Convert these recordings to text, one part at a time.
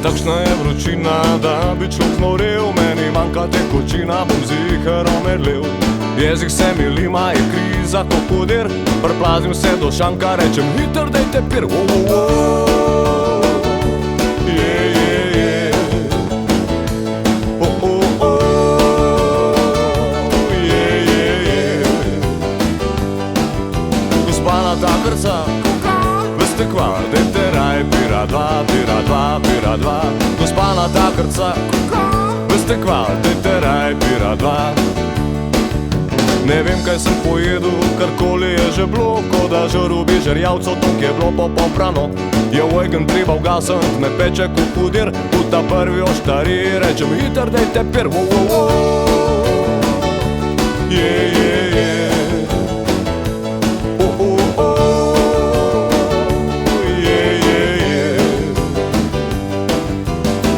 takšna je vročina, da bi človek norel. Meni manjka tekočina, bom ziher omedlel. Jezik se mi lima, je kriza kokodir. Prplazim se do šanka, rečem hiter, dejte pir. Gospa natakarca, veste kva, dejte raj, pira dva, pira dva, pira dva. Gospa natakarca, veste kva, dejte raj, pira dva. Ne vem, kaj sem pojedel, karkoli je že bilo, ko da žarubi žerjavcev, tok je bilo poprano. Je ojgen treba ugasnit, me peče kokodir, v ta prvi oštari, rečem hiter, dejte pir.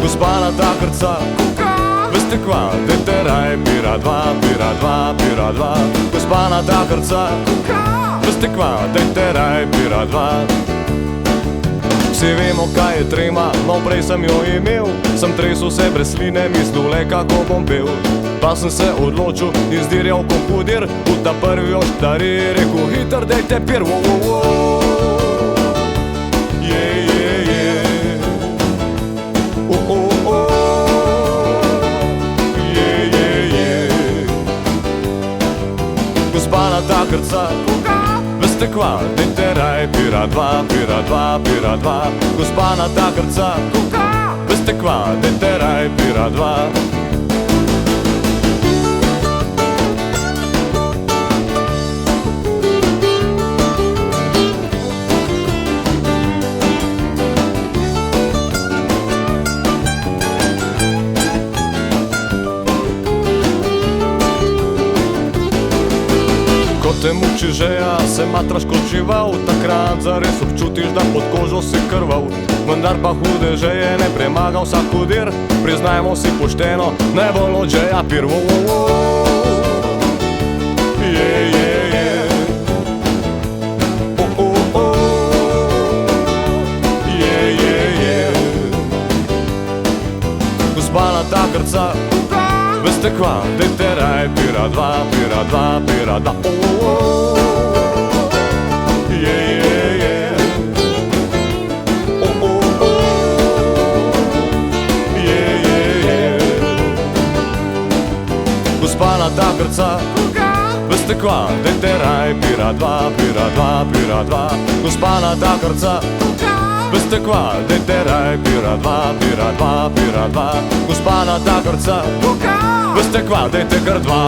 Gospa natakarca, veste kva, dejte raj, pira dva, pira dva, pira dva. Gospa natakarca, veste kva, dejte raj, pira dva. Vsi vemo, kaj je trema, no prej sem jo imel. Sem tresel se brez sline, mislil le, kako bom pel. Pa sem se odločil in zdirjal kokodir, v ta prvi oštari, rekel hiter, dejte pir. Gospa natakarca, veste kva, dejte raj, pira dva, pira dva, pira dva. Gospa natakarca, veste kva, dejte raj, pira dva. Ko te muči žeja, se matraš kot žival, takrat zares občutiš, da pod kožo si krval. Vendar pa hude žeje ne premaga vsak hudir, priznajmo si pošteno, najbolj od žeja pir. Gospa natakarca, veste kva, dejte raj, pira dva, pira dva, pira dva. Gospa natakarca, veste kva, dejte raj, pira dva, pira dva, pira dva. Gospa natakarca, veste kva, dejte raj, pira dva, pira dva, pira dva. Gospa natakarca, veste kva, dejte kar dva.